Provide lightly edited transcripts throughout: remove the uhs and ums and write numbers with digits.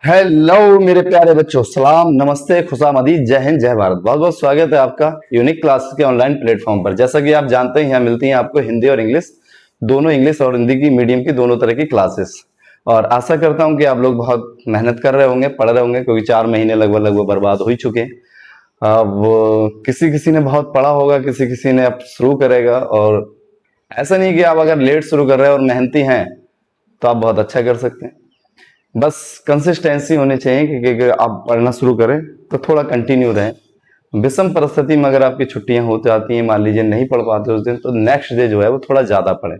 Hello मेरे प्यारे बच्चों, सलाम, नमस्ते, खुशामदीद, जय हिंद, जय भारत। बहुत बहुत स्वागत है आपका यूनिक क्लासेस के ऑनलाइन प्लेटफॉर्म पर। जैसा कि आप जानते हैं, यहाँ मिलती हैं आपको हिंदी और इंग्लिश दोनों, इंग्लिश और हिंदी की मीडियम की दोनों तरह की क्लासेस। और आशा करता हूं कि आप लोग बहुत मेहनत कर रहे होंगे, पढ़ रहे होंगे, क्योंकि 4 महीने लगभग बर्बाद हो ही चुके हैं। अब किसी किसी ने बहुत पढ़ा होगा, किसी किसी ने अब शुरू करेगा। और ऐसा नहीं कि आप अगर लेट शुरू कर रहे हैं और मेहनती हैं तो आप बहुत अच्छा कर सकते हैं। बस कंसिस्टेंसी होनी चाहिए कि आप पढ़ना शुरू करें तो थोड़ा कंटिन्यू रहें। विषम परिस्थिति में अगर आपकी छुट्टियां होती आती हैं, मान लीजिए नहीं पढ़ पाते उस दिन, तो नेक्स्ट डे जो है वो थोड़ा ज्यादा पढ़ें।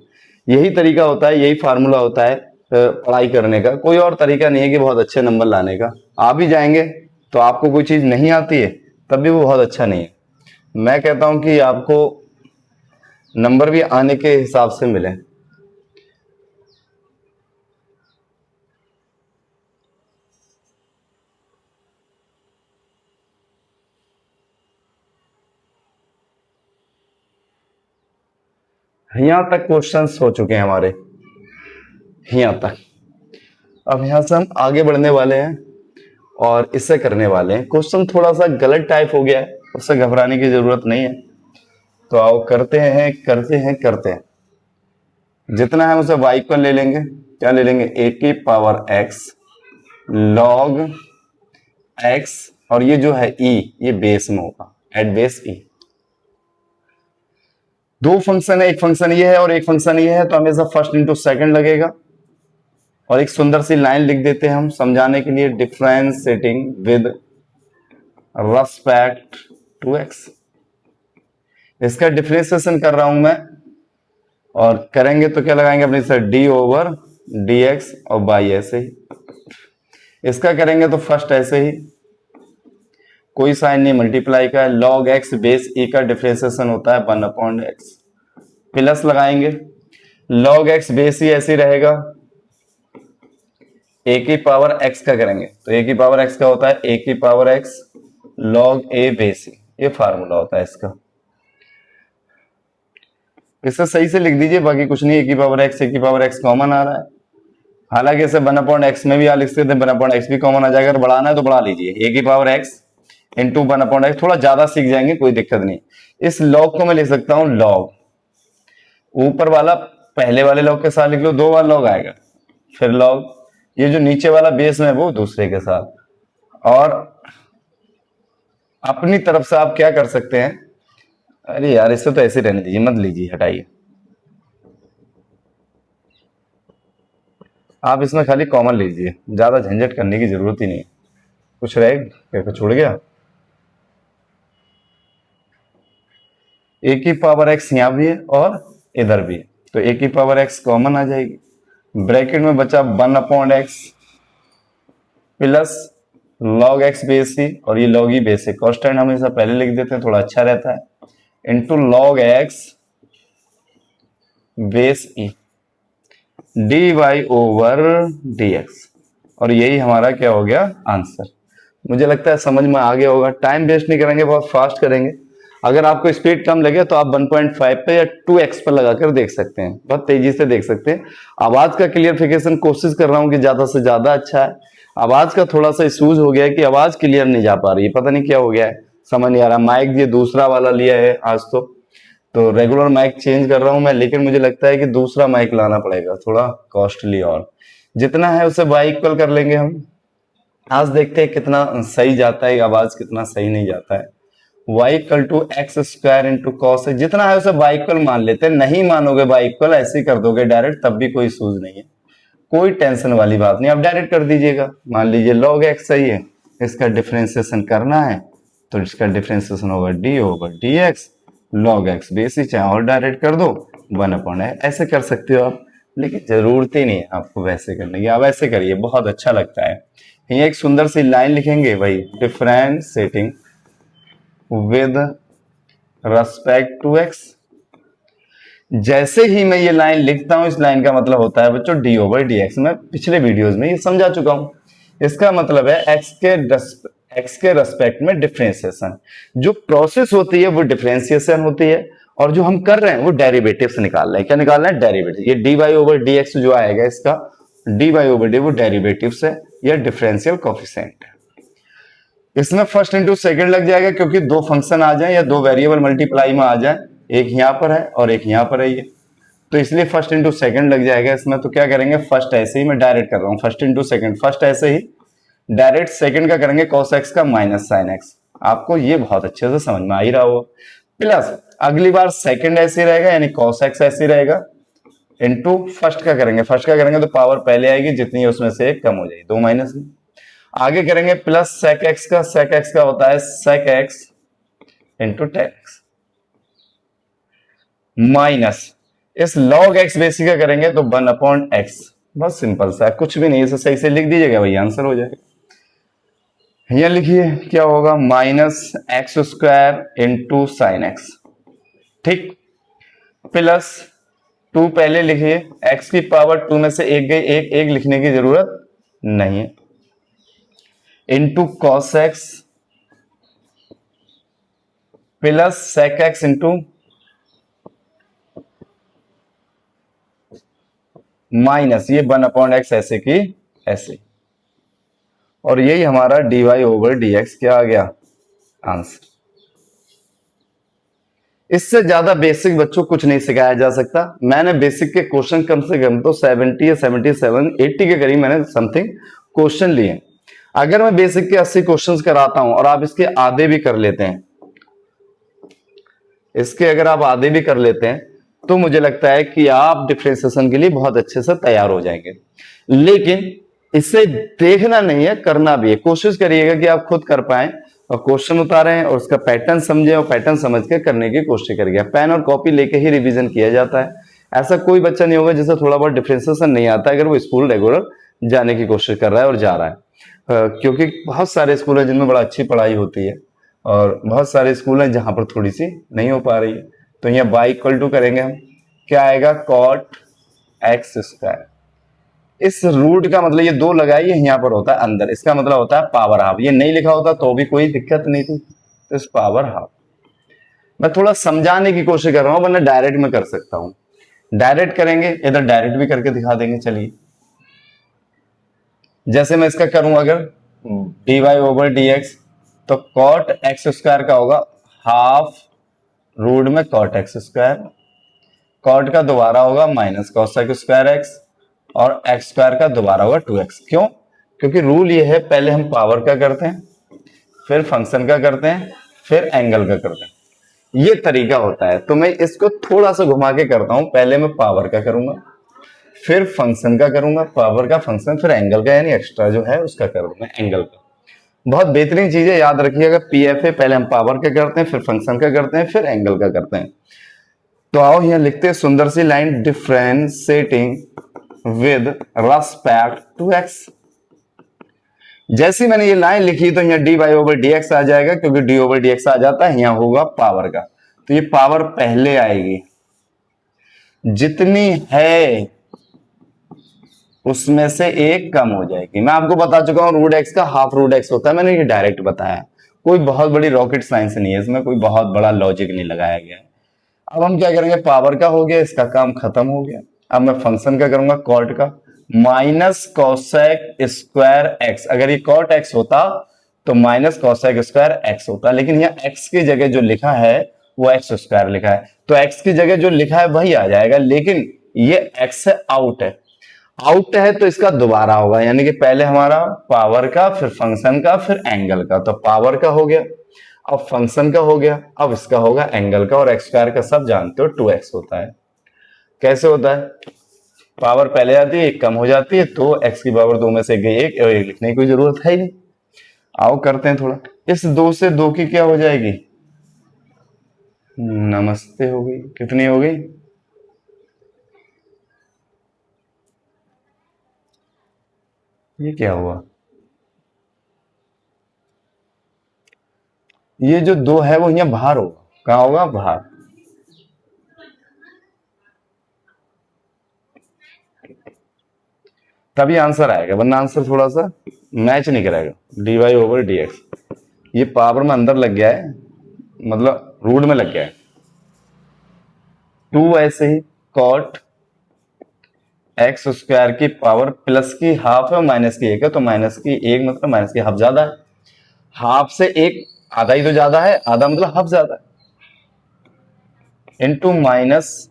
यही तरीका होता है, यही फार्मूला होता है पढ़ाई करने का। कोई और तरीका नहीं है कि बहुत अच्छे नंबर लाने का। आ भी जाएंगे तो आपको कोई चीज नहीं आती है तब भी वो बहुत अच्छा नहीं है। मैं कहता हूं कि आपको नंबर भी आने के हिसाब से मिले। यहां तक क्वेश्चंस हो चुके हैं हमारे, यहां तक। अब यहां से हम आगे बढ़ने वाले हैं और इससे करने वाले हैं। क्वेश्चन थोड़ा सा गलत टाइप हो गया है, उससे घबराने की जरूरत नहीं है। तो आओ करते हैं करते हैं करते हैं। जितना है उसे y पर ले लेंगे। क्या ले लेंगे? a की पावर x log x, और ये जो है e, ये बेस में होगा, एट बेस e। दो फंक्शन है, एक फंक्शन ये है और एक फंक्शन ये है, तो हमेशा फर्स्ट इंटू सेकंड लगेगा। और एक सुंदर सी लाइन लिख देते हैं हम समझाने के लिए, differentiating with respect to X. इसका डिफरेंशिएशन कर रहा हूं मैं, और करेंगे तो क्या लगाएंगे अपने से, डी ओवर डी एक्स, और बाई ऐसे ही। इसका करेंगे तो फर्स्ट ऐसे ही, कोई साइन नहीं, मल्टीप्लाई का है। लॉग एक्स बेस ई का डिफरेंशिएशन होता है 1/x। प्लस लगाएंगे, लॉग एक्स बेस ई ऐसे ही रहेगा। ए की पावर एक्स का करेंगे तो ए की पावर एक्स का होता है ए की पावर एक्स लॉग ए बेस ई, ये फार्मूला होता है इसका। इसे सही से लिख दीजिए, बाकी कुछ नहीं। ए की पावर एक्स, ए की पावर एक्स कॉमन आ रहा है। हालांकि इसे 1/x में भी आप लिख सकते हैं, 1/x भी कॉमन आ जाएगा। अगर बढ़ाना है तो बढ़ा लीजिए, ए की पावर एक्स इंटू 1/x। थोड़ा ज्यादा सीख जाएंगे, कोई दिक्कत नहीं। इस लॉग को मैं लिख सकता हूं लॉग, ऊपर वाला पहले वाले लॉग के साथ लिख लो, 2 बार लॉग आएगा, फिर लॉग, ये जो नीचे वाला बेस में वो दूसरे के साथ। और अपनी तरफ से आप क्या कर सकते हैं, अरे यार इसे तो ऐसे रहने दीजिए, मत लीजिए, हटाइए। आप इसमें खाली कॉमन लीजिए, ज्यादा झंझट करने की जरूरत ही नहीं है। कुछ रहे क्या, कुछ छूट गया? ए की पावर एक्स यहां भी है और इधर भी है, तो ए की पावर एक्स कॉमन आ जाएगी। ब्रैकेट में बचा 1/x plus log x base c, और ये लॉग ही बेस है, कॉन्स्टेंट हमेशा पहले लिख देते हैं, थोड़ा अच्छा रहता है, into log x base e d Y over D x. और यही हमारा क्या हो गया, आंसर। मुझे लगता है समझ में आ गया होगा। टाइम वेस्ट नहीं करेंगे, बहुत फास्ट करेंगे। अगर आपको स्पीड कम लगे तो आप 1.5 पे या 2x पर लगाकर देख सकते हैं, बहुत तेजी से देख सकते हैं। आवाज का क्लियरिफिकेशन कोशिश कर रहा हूं कि ज्यादा से ज्यादा अच्छा है। आवाज का थोड़ा सा इशूज हो गया है कि आवाज क्लियर नहीं जा पा रही है, पता नहीं क्या हो गया है, समझ नहीं आ रहा। माइक ये दूसरा वाला लिया है आज, तो रेगुलर माइक चेंज कर रहा हूं मैं, लेकिन मुझे लगता है कि दूसरा माइक लाना पड़ेगा, थोड़ा कॉस्टली। और जितना है उसे बाई इक्वल कर लेंगे हम। आज देखते हैं कितना सही जाता है आवाज, कितना सही नहीं जाता है। y equal to X square into cos, जितना है उसे y इक्वल मान लेते हैं। नहीं मानोगे y इक्वल, ऐसे ही कर दोगे डायरेक्ट, तब भी कोई सूझ नहीं है, कोई टेंशन वाली बात नहीं, आप डायरेक्ट कर दीजिएगा। मान लीजिए log x सही है, इसका डिफरेंशिएशन करना है तो इसका डिफरेंशिएशन होगा d over D x log x base ही, चाहे और डायरेक्ट कर दो 1/x, ऐसे कर सकते हो आप, लेकिन जरूरत ही नहीं है आपको वैसे करने की। आप ऐसे करिए, बहुत अच्छा लगता है। ये एक सुंदर सी लाइन लिखेंगे भाई, differentiating with respect to x. जैसे ही मैं ये लाइन लिखता हूं, इस लाइन का मतलब होता है बच्चों डी ओवर डी एक्स। मैं पिछले वीडियोस में ये समझा चुका हूं। इसका मतलब है एक्स के रेस्पेक्ट में डिफरेंशिएशन, जो प्रोसेस होती है वो डिफरेंशिएशन होती है, और जो हम कर रहे हैं वो डेरिवेटिव से निकाल रहे हैं। क्या निकाल रहे हैं? डेरिवेटिव। ये D Y over D X जो आएगा, इसका डी वाई ओवर डी वो डेरिवेटिव से यह डिफरेंशियल कोफिशिएंट है। इसमें फर्स्ट इंटू सेकंड लग जाएगा क्योंकि दो फंक्शन आ जाए या दो वेरिएबल मल्टीप्लाई में आ जाए, एक यहां पर है और एक यहां पर है ये, तो इसलिए फर्स्ट इंटू सेकंड लग जाएगा इसमें। तो क्या करेंगे, फर्स्ट ऐसे ही मैं डायरेक्ट कर रहा हूं, फर्स्ट इंटू सेकंड, फर्स्ट ऐसे ही डायरेक्ट, सेकंड का करेंगे cos x का माइनस sin x। आपको ये बहुत अच्छे से समझ में आ ही रहा होगा। प्लस अगली बार सेकंड ऐसे ही रहेगा यानी cos x ऐसे ही रहेगा, इनटू फर्स्ट का करेंगे, फर्स्ट का करेंगे तो पावर पहले आएगी जितनी है उसमें से एक कम हो जाएगी, दो माइनस में। आगे करेंगे प्लस sec x का, sec x का होता है sec x into tan x minus इस log x बेसिक का करेंगे तो 1/x। बस सिंपल सा है, कुछ भी नहीं, इसे सही से लिख दीजिएगा वही आंसर हो जाएगा। यह लिखिए क्या होगा, minus x square into sine x, ठीक, प्लस 2 पहले लिखिए, x की पावर 2 में से एक गई, एक लिखने की जरूरत नहीं है, into cos X plus sec X into minus ये 1/x ऐसे की ऐसे, और यही हमारा dy ओवर dx क्या आ गया आंसर। इससे ज्यादा बेसिक बच्चों कुछ नहीं सिखाया जा सकता। मैंने बेसिक के क्वेश्चन कम से कम तो 70 या 77 80 के करीब मैंने समथिंग क्वेश्चन लिए। अगर मैं बेसिक के 80 क्वेश्चंस कराता हूं और आप इसके आधे भी कर लेते हैं, इसके अगर आप आधे भी कर लेते हैं तो मुझे लगता है कि आप डिफरेंशिएशन के लिए बहुत अच्छे से तैयार हो जाएंगे। लेकिन इसे देखना नहीं है, करना भी है। कोशिश करिएगा कि आप खुद कर पाएं और क्वेश्चन उतारें और उसका पैटर्न समझें और पैटर्न समझ के करने की कोशिश करिएगा। पेन और कॉपी लेके ही रिवीजन किया जाता है। ऐसा कोई बच्चा नहीं होगा जिसे थोड़ा बहुत डिफरेंशिएशन नहीं आता अगर वो स्कूल रेगुलर जाने की कोशिश कर रहा है और जा रहा है। क्योंकि बहुत सारे स्कूल हैं जिनमें बड़ा अच्छी पढ़ाई होती है और बहुत सारे स्कूल हैं जहां पर थोड़ी सी नहीं हो पा रही है। तो यहाँ y इक्वल टू करेंगे हम, क्या आएगा cot x स्क्वायर। इस रूट का मतलब ये दो लगाइए, यहाँ पर होता है अंदर, इसका मतलब होता है पावर हाफ। ये नहीं लिखा होता तो भी कोई दिक्कत नहीं थी, तो इस पावर हाफ। मैं थोड़ा समझाने की कोशिश कर रहा हूं, वरना डायरेक्ट में कर सकता हूं। डायरेक्ट करेंगे, इधर डायरेक्ट भी करके दिखा देंगे। चलिए जैसे मैं इसका करूं अगर dy ओवर dx, तो cot x स्क्वायर का होगा हाफ रूट में cot x स्क्वायर, cot का दोबारा होगा माइनस cos स्क्वायर x, और x स्क्वायर का दोबारा होगा 2x। क्यों? क्योंकि रूल ये है, पहले हम पावर का करते हैं, फिर फंक्शन का करते हैं, फिर एंगल का करते हैं, ये तरीका होता है। तो मैं इसको थोड़ा सा घुमा के करता हूं, पहले मैं पावर का करूंगा, फिर फंक्शन का करूंगा, पावर का फंक्शन, फिर एंगल का, यानी एक्स्ट्रा जो है उसका करूंगा एंगल का। बहुत बेहतरीन चीज है, याद रखिएगा। पीएफए पहले हम पावर का करते हैं, फिर फंक्शन का करते हैं, फिर एंगल का करते हैं। तो आओ यहाँ लिखते हैं सुंदर सी line, differentiating with respect to x. जैसे मैंने ये लाइन लिखी तो यहाँ dy ओवर dx आ जाएगा, क्योंकि d ओवर dx आ जाता है, यहाँ होगा पावर का, तो ये पावर पहले आएगी, जितनी है उसमें से एक कम हो जाएगी। मैं आपको बता चुका हूं रूट एक्स का हाफ रूट एक्स होता है, मैंने ये डायरेक्ट बताया। कोई बहुत बड़ी रॉकेट साइंस नहीं है इसमें, कोई बहुत बड़ा लॉजिक नहीं लगाया गया है। अब हम क्या करेंगे, पावर का हो गया, इसका काम खत्म हो गया। अब मैं फंक्शन का करूंगा, कॉट का, माइनस कॉसेक स्क्वायर एक्स। अगर ये कॉट एक्स होता तो माइनस कॉसेक स्क्वायर एक्स होता, लेकिन यहाँ एक्स की जगह जो लिखा है वो एक्स स्क्वायर लिखा है, तो एक्स की जगह जो लिखा है वही आ जाएगा, लेकिन ये एक्स से आउट है, आउट है तो इसका दोबारा होगा, यानी कि पहले हमारा पावर का, फिर फंक्शन का, फिर एंगल का। तो पावर का हो गया, अब फंक्शन का हो गया, अब इसका होगा एंगल का, और एक्स स्क्वायर का सब जानते हो 2x होता है। कैसे होता है, पावर पहले आती है, एक कम हो जाती है, तो x की पावर 2 में से गई एक, और एक लिखने की कोई जरूरत है ही नहीं। आओ करते हैं थोड़ा, इस 2 से 2 की क्या हो जाएगी, नमस्ते हो गई, कितनी हो गई, ये क्या हुआ, ये जो 2 है वो यहाँ बाहर होगा, कहां होगा, बाहर। तभी आंसर आएगा, वरना आंसर थोड़ा सा मैच नहीं करेगा। dy ओवर dx, ये पावर में अंदर लग गया है, मतलब रूट में लग गया है। 2 ऐसे ही cot एक्स स्क्वायर की पावर प्लस की हाफ है, माइनस की एक है, तो माइनस की एक मतलब माइनस की हाफ ज्यादा है। हाफ से एक आधा ही तो ज्यादा है, आधा मतलब हाफ ज्यादा है, into minus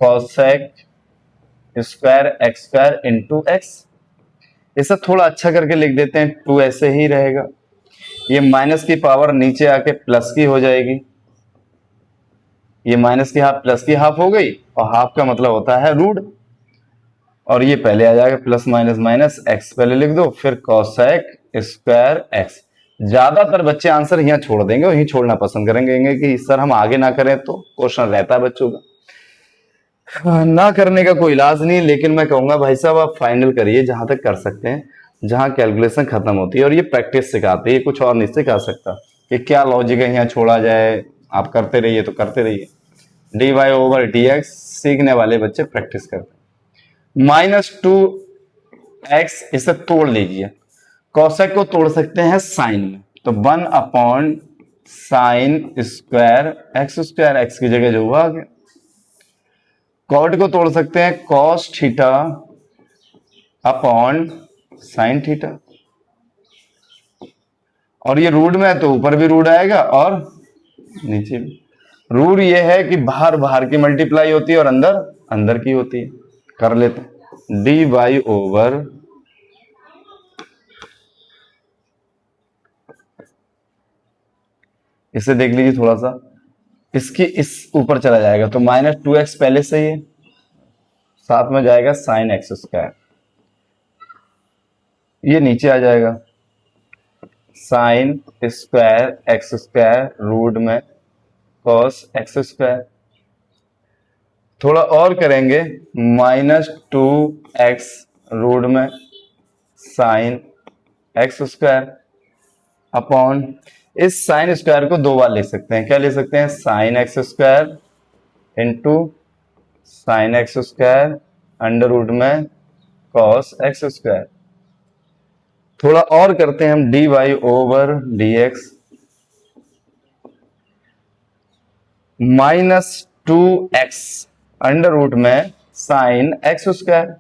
cosec square X square into x. इसे थोड़ा अच्छा करके लिख देते हैं, टू ऐसे ही रहेगा, ये माइनस की पावर नीचे आके प्लस की हो जाएगी, ये माइनस की हाफ प्लस की हाफ हो गई, और हाफ का मतलब होता है रूट, और ये पहले आ जाएगा प्लस माइनस माइनस, एक्स पहले लिख दो, फिर कॉसेक स्क्वायर एक्स। ज्यादातर बच्चे आंसर यहाँ छोड़ देंगे और यही छोड़ना पसंद करेंगे कि सर हम आगे ना करें, तो क्वेश्चन रहता है बच्चों का ना करने का कोई इलाज नहीं, लेकिन मैं कहूंगा भाई साहब आप फाइनल करिए जहां तक कर सकते हैं, जहां कैलकुलेशन खत्म होती है, और ये प्रैक्टिस सिखाती है, कुछ और नहीं सिखा सकता कि क्या लॉजिक है यहाँ छोड़ा जाए, आप करते रहिए तो करते रहिए। D Y over D X सीखने वाले बच्चे प्रैक्टिस करते हैं। -2x इसे तोड़ लीजिए, कॉसेक को तोड़ सकते हैं साइन में, तो 1 साइन स्क्वायर एक्स की जगह जो हुआ आ गया। कॉट को तोड़ सकते हैं cos theta upon sine theta, और ये रूट में है तो ऊपर भी रूट आएगा और नीचे भी। रूल ये है कि बाहर बाहर की मल्टीप्लाई होती है और अंदर अंदर की होती है। कर लेते हैं, डी वाई ओवर इसे देख लीजिए थोड़ा सा, इसकी इस ऊपर चला जाएगा तो -2x पहले से ही है, साथ में जाएगा साइन एक्स स्क्वायर, ये नीचे आ जाएगा sine square X square root में कॉस एक्स स्क्वायर। थोड़ा और करेंगे, -2x रूट में साइन एक्स स्क्वायर अपॉन, इस साइन स्क्वायर को दो बार लिख सकते हैं, क्या लिख सकते हैं, sine X square into sine X square under root में कॉस एक्स स्क्वायर। थोड़ा और करते हैं हम, D Y over D X -2x under root में साइन एक्स स्क्वायर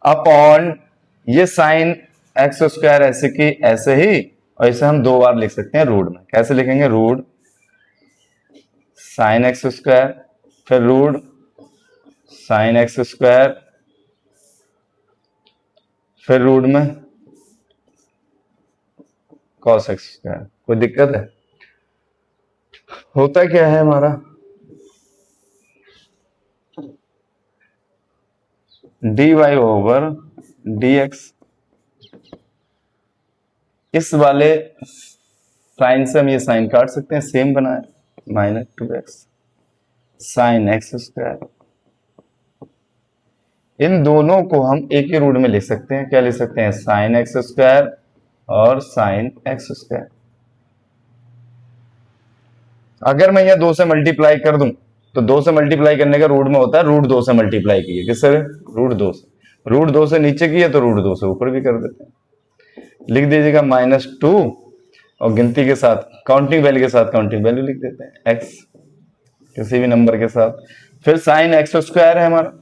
अपॉन, ये साइन एक्स स्क्वायर ऐसे की ऐसे ही, और इसे हम दो बार लिख सकते हैं रूट में, कैसे लिखेंगे, रूट साइन एक्स स्क्वायर फिर रूट साइन एक्स स्क्वायर फिर रूट में कॉस एक्स स्क्वायर। कोई दिक्कत है? होता क्या है हमारा, D Y over D X, इस वाले साइन से हम ये साइन काट सकते हैं, सेम बनाए, -2x साइन एक्स स्क्वायर। इन दोनों को हम एक ही रूट में लिख सकते हैं, क्या लिख सकते हैं, साइन एक्स स्क्वायर और साइन एक्स स्क्वायर। अगर मैं यह 2 से मल्टीप्लाई कर दूं तो 2 से मल्टीप्लाई करने का रूट में होता है √2 से मल्टीप्लाई किए, किससे, √2 से। √2 से नीचे किए तो √2 से ऊपर भी कर देते हैं, लिख दीजिएगा -2 और गिनती के साथ काउंटिंग वैल्यू के साथ काउंटिंग वैल्यू लिख देते हैं x किसी भी नंबर के साथ, फिर साइन एक्स स्क्वायर है हमारा,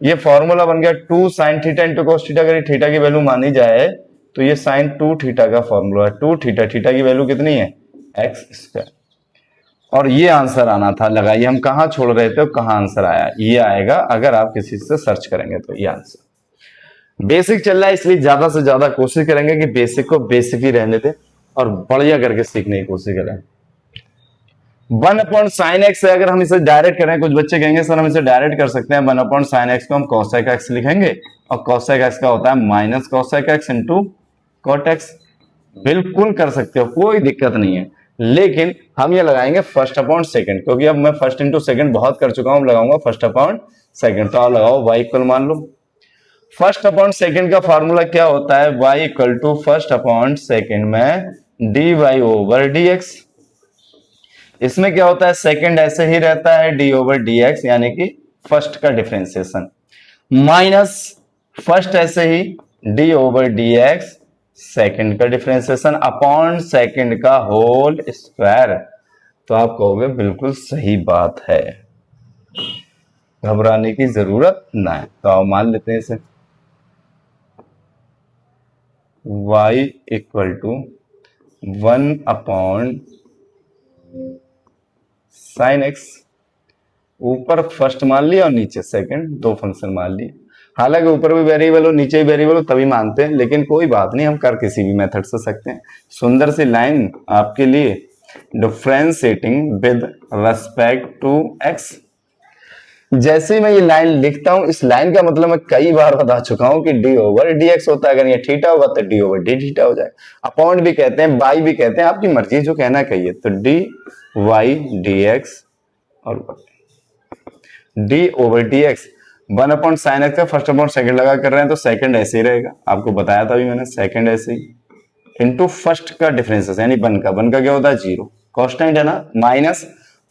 ये फॉर्मूला बन गया 2 sine theta into cos theta. अगर थीटा की वैल्यू मानी जाए तो ये साइन 2 थीटा का फॉर्मूला है, 2 थीटा, थीटा की वैल्यू कितनी है, एक्स स्क्वायर। और ये आंसर आना था, लगाइए हम कहां छोड़ रहे थे और कहां आंसर आया, ये आएगा अगर आप किसी से सर्च करेंगे तो। ये आंसर बेसिक चल रहा है, इसलिए ज्यादा से ज्यादा कोशिश करेंगे कि बेसिक को बेसिक ही रहने दें और बढ़िया करके सीखने की कोशिश करें। 1 साइन एक्स है, अगर हम इसे डायरेक्ट करें, कुछ बच्चे कहेंगे सर हम इसे डायरेक्ट कर सकते हैं, 1 साइन एक्स को हम कॉसेक एक्स लिखेंगे और कॉसेक एक्स का होता है minus cosec X into cot X. बिल्कुल कर सकते हो, कोई दिक्कत नहीं है, लेकिन हम ये लगाएंगे फर्स्ट अपॉन सेकंड, क्योंकि अब मैं फर्स्ट इंटू सेकंड बहुत कर चुका हूं, लगाऊंगा फर्स्ट अपॉन सेकंड। तो आप लगाओ y इक्वल, मान लो फर्स्ट अपॉन सेकंड का फॉर्मूला क्या होता है, y equal to first upon second में d Y over D x. इसमें क्या होता है, सेकंड ऐसे ही रहता है डी ओवर डी एक्स, यानी कि फर्स्ट का डिफरेंशिएशन, माइनस फर्स्ट ऐसे ही d over D x second का डिफरेंशिएशन अपॉन सेकंड का होल स्क्वायर। तो आप कहोगे बिल्कुल सही बात है। घबराने की जरूरत ना है। तो आप मान लेते हैं इसे y equal to 1/sin x। ऊपर फर्स्ट मान लिया और नीचे सेकंड, दो फंक्शन मान लिए। हालांकि ऊपर भी वेरिएबल हो नीचे भी वेरिएबल हो तभी मानते हैं, लेकिन कोई बात नहीं, हम कर किसी भी मेथड से सकते हैं। सुंदर सी लाइन आपके लिए, differentiating with respect to x. जैसे ही मैं ये लाइन लिखता हूं, इस लाइन का मतलब मैं कई बार बता चुका हूं कि डी ओवर डी एक्स होता है। अगर ये थीटा होगा तो डी ओवर डी थीटा हो जाएगा। अपॉन भी कहते हैं, बाई भी कहते हैं, आपकी मर्जी, जो कहना कहिए। तो डी वाई डी एक्स और D over D x 1/sin x का फर्स्ट अपॉन सेकंड लगा कर रहे हैं तो सेकंड ऐसे ही रहेगा, आपको बताया था अभी मैंने, सेकंड ऐसे ही इंटू फर्स्ट का डिफरेंस यानी वन का क्या होता है 0, कांस्टेंट है ना, माइनस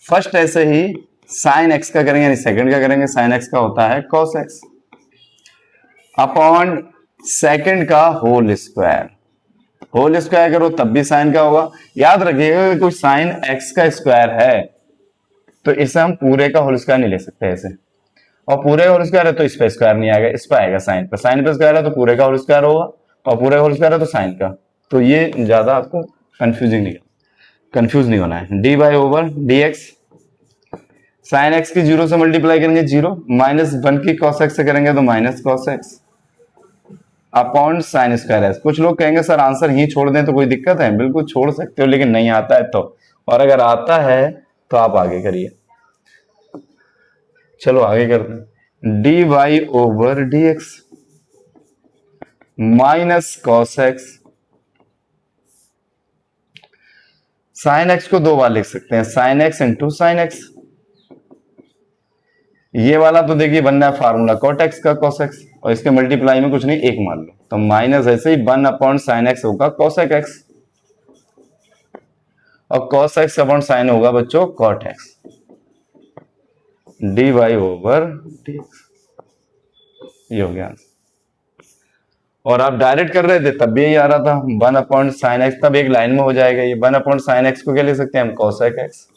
फर्स्ट ऐसे ही साइन एक्स का करेंगे यानी सेकंड का करेंगे, साइन एक्स का होता है कॉस एक्स अपॉन सेकंड का होल स्क्वायर। होल स्क्वायर करो तब भी साइन का होगा। याद रखिएगा कोई साइन एक्स का स्क्वायर है तो इसे हम पूरे का होल स्क्वायर नहीं ले सकते ऐसे, और पूरे का होल स्क्वायर है तो इस पे स्क्वायर नहीं आएगा, इस पे आएगा साइन पे। साइन पे स्क्वायर है तो पूरे का होल स्क्वायर होगा, और पूरे का होल स्क्वायर है तो साइन का। तो ये ज्यादा आपको कंफ्यूज नहीं होना है। D by over D x, sine x की 0 से मल्टीप्लाई करेंगे 0, -1 की कॉस एक्स से करेंगे तो minus cos X upon sign square x. कुछ लोग कहेंगे सर आंसर ही छोड़ दें तो कोई दिक्कत है, बिल्कुल छोड़ सकते हो, लेकिन नहीं आता है तो, और अगर आता है तो आप आगे करिए। चलो आगे करते हैं। D Y over D X minus cos X, sine X को दो बार लिख सकते हैं, sine X into sine X. ये वाला तो देखिए बनना है फार्मूला कॉट एक्स का कॉस एक्स, और इसके मल्टीप्लाई में कुछ नहीं एक मान लो, तो माइनस ऐसे ही 1/sin x होगा कॉसेक एक्स, और कॉस एक्स अपॉन साइन होगा बच्चों cot X. D Y over D X, ये हो गया। और आप डायरेक्ट कर रहे थे तब भी यही आ रहा था 1/sin x, तब एक लाइन में हो जाएगा ये। 1/sin x को क्या ले सकते हैं हम कॉसेक एक्स,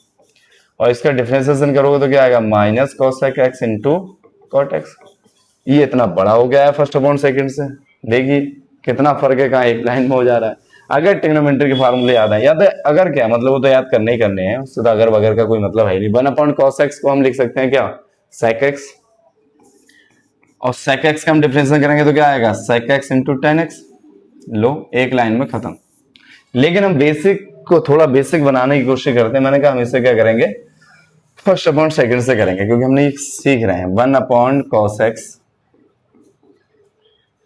और इसका डिफरेंशिएशन करोगे तो क्या आएगा minus cosec X into cot X. ये इतना बड़ा हो गया है फर्स्ट अपॉन सेकंड से, देखिए कितना फर्क है, कहाँ एक लाइन में हो जा रहा है। अगर ट्रिग्नोमेट्री के फार्मूले याद है, याद है अगर क्या मतलब वो तो याद करने ही करने हैं, उससे तो अगर वगैरह का कोई मतलब है नहीं। 1/cos x को हम लिख सकते हैं क्या sec x, और sec x का हम डिफरेंशिएशन करेंगे तो क्या आएगा sec x into tan x. लो एक लाइन में खत्म। लेकिन हम बेसिक को थोड़ा बेसिक बनाने की कोशिश करते हैं। मैंने कहा हम इसे क्या करेंगे फर्स्ट अपॉन सेकंड से करेंगे, क्योंकि हमने सीख रहे हैं 1/cos x,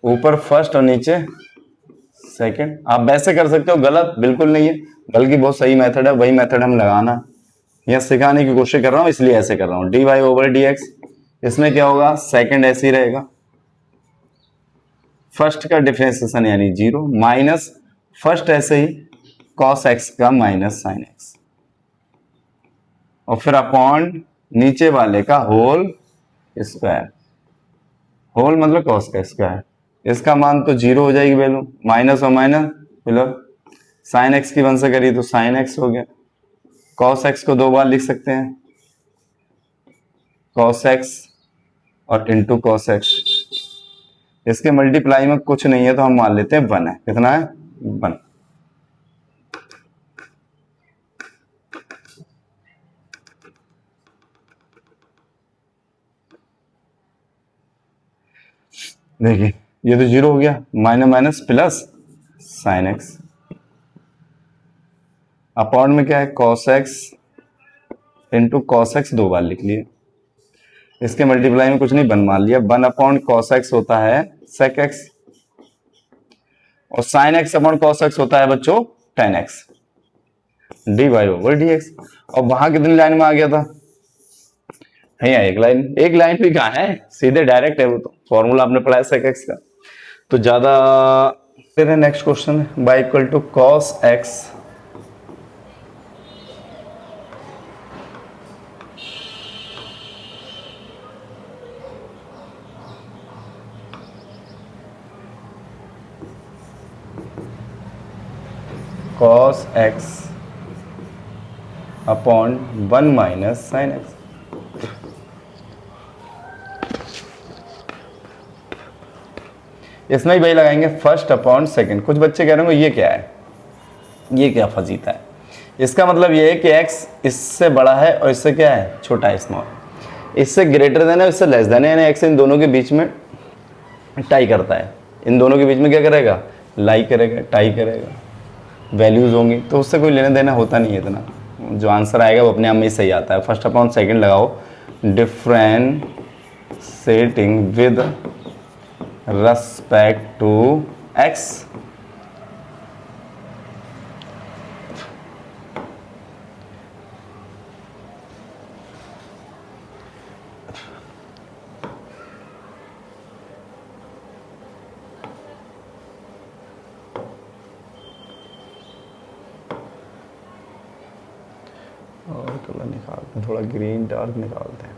ऊपर फर्स्ट और नीचे सेकंड। आप वैसे कर सकते हो, गलत बिल्कुल नहीं है, बल्कि बहुत सही मेथड है, वही मेथड हम लगाना या सिखाने की कोशिश कर रहा हूं, इसलिए ऐसे कर रहा हूं। D Y over D x, इसमें क्या होगा सेकंड ऐसे ही रहेगा, फर्स्ट का डिफरेंशिएशन यानी 0, माइनस फर्स्ट ऐसे ही कॉस एक्स का माइनस साइन एक्स, और फिर अपॉन नीचे वाले का होल स्क्वायर। होल मतलब कॉस का स्क्वायर, इसका मान तो 0 हो जाएगी वैल्यू, माइनस और माइनस प्लस साइन एक्स की 1 से करी तो साइन एक्स हो गया। कॉस एक्स को दो बार लिख सकते हैं, कॉस एक्स और इंटू कॉस एक्स। इसके मल्टीप्लाई में कुछ नहीं है तो हम मान लेते हैं 1 है। कितना है 1। देखिए ये तो 0 हो गया, minus minus plus sine x, upon में क्या है cos x into cos x, दो बार लिख लिए। इसके मल्टीप्लाई में कुछ नहीं 1 मान लिया। 1/cos x होता है sec x, और sin x upon cos x होता है बच्चों tan x। D Y over D x, और वहां कितनी लाइन में आ गया था भैया एक लाइन। एक लाइन भी कहाँ है, सीधे डायरेक्ट है, वो तो फॉर्मूला आपने पढ़ा है sec x का, तो ज्यादा। फिर next question, y equal to cos x cos x upon 1 minus sine X. इसमें भी वही लगाएंगे, फर्स्ट अपॉन सेकंड। कुछ बच्चे कह रहे होंगे ये क्या है, ये क्या फजीता है। इसका मतलब ये है कि x इससे बड़ा है और इससे क्या है, छोटा है, स्मॉल। इससे ग्रेटर देन है, इससे लेस देन है, यानी x इन दोनों के बीच में टाई करता है। इन दोनों के बीच में क्या करेगा, लाई करेगा, टाई करेगा, वैल्यूज होंगी, तो उससे कोई लेना देना होता नहीं है इतना। जो आंसर आएगा वो अपने आप में ही सही आता है। फर्स्ट अपॉन सेकंड लगाओ, differentiating with respect to x। और कलर निकालते हैं, थोड़ा ग्रीन डार्क निकालते हैं।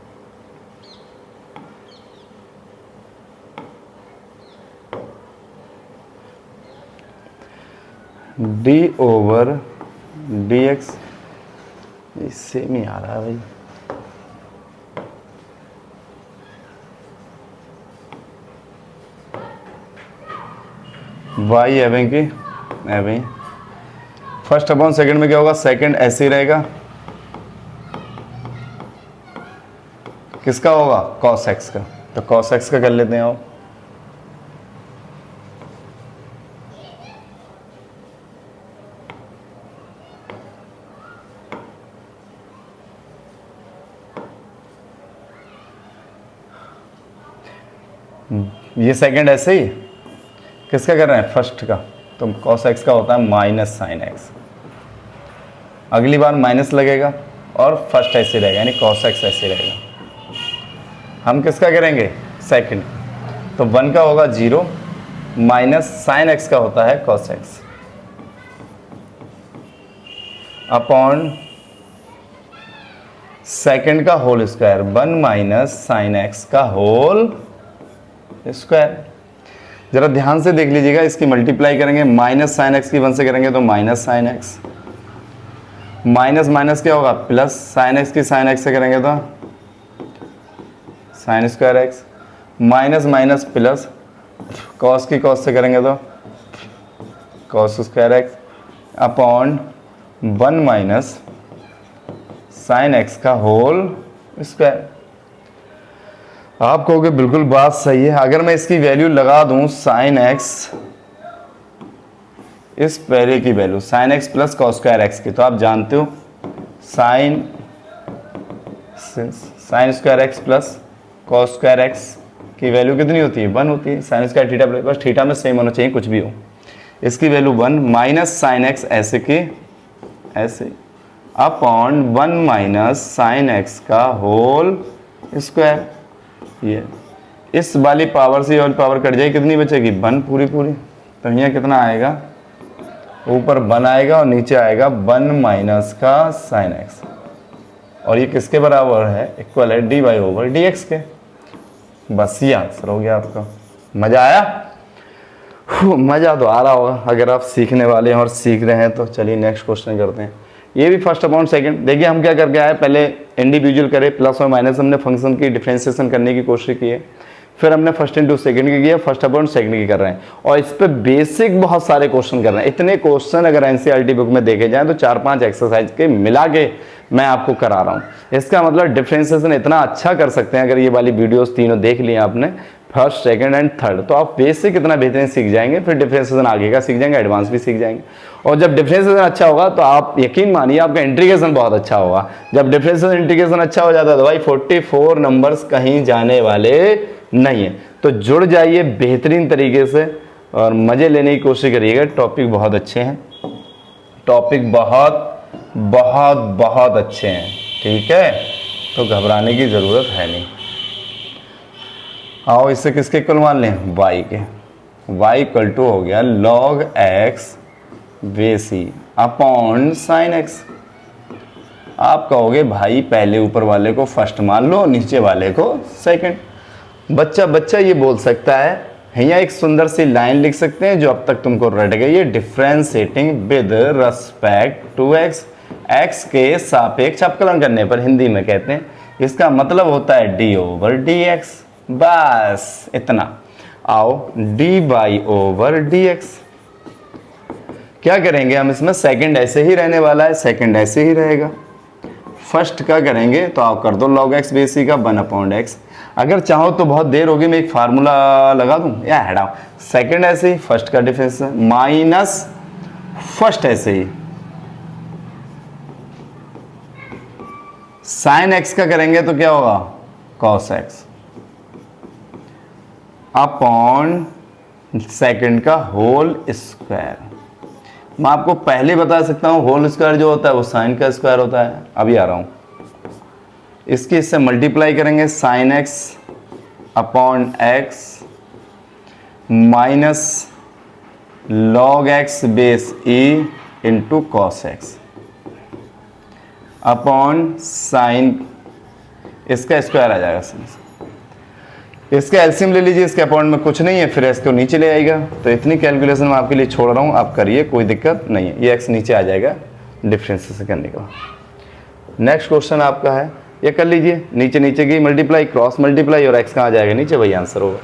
D over D x, same ही आ रहा है भाई। वाई एवें की एवें। फर्स्ट अपॉन सेकंड में क्या होगा, सेकंड ऐसे ही रहेगा, किसका होगा, cos x का। तो cos x का कर लेते हैं आओ। ये सेकंड ऐसे ही, किसका कर रहे हैं, फर्स्ट का। तो cos x का होता है माइनस साइन x। अगली बार माइनस लगेगा और फर्स्ट ऐसे रहेगा, यानी cos x ऐसे रहेगा। हम किसका करेंगे, सेकंड। तो 1 का होगा 0 माइनस साइन x का होता है cos x अपॉन सेकंड का whole square, 1 minus sine x का होल स्क्वायर। जरा ध्यान से देख लीजिएगा, इसकी मल्टीप्लाई करेंगे, माइनस साइन x की 1 से करेंगे तो minus sine x, minus minus क्या होगा, प्लस साइन x की साइन x से करेंगे तो sine square x, minus minus plus, cos की कॉस से करेंगे तो cos square x upon 1 minus sine x का होल स्क्वायर। आप कहोगे बिल्कुल बात सही है। अगर मैं इसकी वैल्यू लगा दूं साइन x, इस पहले की value sine x plus cos square x की, तो आप जानते हो sine square x plus cos square x की वैल्यू कितनी होती है, 1 होती है। साइन स्क्वायर थीटा, बस थीटा में सेम होना चाहिए, कुछ भी हो। इसकी वैल्यू 1 माइनस साइन x ऐसे की ऐसे अपॉन 1 माइनस साइन x का होल स्क्वायर। ये इस वाली पावर से और पावर कट जाए, कितनी बचेगी, 1 पूरी पूरी। तो यहाँ कितना आएगा, ऊपर 1 आएगा और नीचे आएगा 1 माइनस का साइन x। और ये किसके बराबर है, इक्वल है dy ओवर dx के। बस ये आंसर हो गया आपका। मजा आया, मजा तो आ रहा होगा अगर आप सीखने वाले हैं और सीख रहे हैं। तो चलिए नेक्स्ट क्वेश्चन करते हैं। ये भी फर्स्ट अपॉन सेकंड। देखिए हम क्या करके आए, पहले इंडिविजुअल करे, प्लस और माइनस हमने फंक्शन की डिफरेंशिएशन करने की कोशिश की है, फिर हमने फर्स्ट इंटू सेकंड की किया, फर्स्ट अपॉन सेकंड की कर रहे हैं। और इस पे बेसिक बहुत सारे क्वेश्चन कर रहे हैं। इतने क्वेश्चन अगर एनसीईआरटी बुक में देखे जाएं तो 4-5 एक्सरसाइज के मिला के मैं आपको करा रहा हूं। इसका मतलब डिफरेंशिएशन इतना अच्छा कर सकते हैं। अगर ये वाली वीडियोस तीनों देख ली आपने, फर्स्ट सेकंड एंड थर्ड, तो आप बेसिक इतना बेहतरीन सीख जाएंगे, फिर डिफरेंशिएशन आगे का सीख जाएंगे, एडवांस भी सीख जाएंगे। और जब डिफरेंशिएशन अच्छा होगा तो आप यकीन मानिए आपका इंटीग्रेशन बहुत अच्छा होगा। जब डिफरेंशिएशन इंटीग्रेशन अच्छा हो जाता है तो भाई 44 नंबर्स कहीं जाने वाले नहीं है। तो जुड़ जाइए बेहतरीन तरीके से और मजे लेने की कोशिश करिएगा। टॉपिक बहुत अच्छे हैं, टॉपिक बहुत बहुत बहुत अच्छे हैं, ठीक है। तो घबराने की जरूरत है नहीं। आओ इससे किसके इक्वल मान लें, y के। y इक्वल टू हो गया log x बेसी अपॉन साइन x। आप कहोगे भाई पहले ऊपर वाले को फर्स्ट मान लो, नीचे वाले को सेकंड। बच्चा ये बोल सकता है, यहाँ एक सुंदर सी लाइन लिख सकते हैं जो अब तक तुमको रट गई है, differentiating with respect to x। x के सापेक्ष अपकलन करने पर हिंदी में कहते हैं, इसका मतलब होता है d ओवर dx। बस इतना। आओ D Y over D X. क्या करेंगे हम इसमें, सेकंड ऐसे ही रहने वाला है, सेकंड ऐसे ही रहेगा। फर्स्ट का करेंगे तो आप कर दो log x बेसी का 1/x। अगर चाहो तो बहुत देर होगी, मैं एक फार्मूला लगा दूं या हटाओ। सेकंड ऐसे ही, फर्स्ट का डिफरेंस माइनस फर्स्ट ऐसे ही, साइन x का करेंगे तो क्या होगा cos x अपॉन सेकंड का होल स्क्वायर। मैं आपको पहले बता सकता हूं होल स्क्वायर जो होता है वो साइन का स्क्वायर होता है। अभी आ रहा हूं, इसकी इससे मल्टीप्लाई करेंगे, sine x upon x minus log x base e into cos x upon sine, इसका स्क्वायर आ जाएगा। इसका एलसीएम ले लीजिए, इसके अपॉन में कुछ नहीं है, फिर इसको नीचे ले आएगा। तो इतनी कैलकुलेशन मैं आपके लिए छोड़ रहा हूँ, आप करिए, कोई दिक्कत नहीं है। ये x नीचे आ जाएगा डिफरेंस से करने का। नेक्स्ट क्वेश्चन आपका है, ये कर लीजिए, नीचे नीचे की मल्टीप्लाई क्रॉस मल्टीप्लाई और x कहाँ आ जाएगा नीचे, वही आंसर होगा।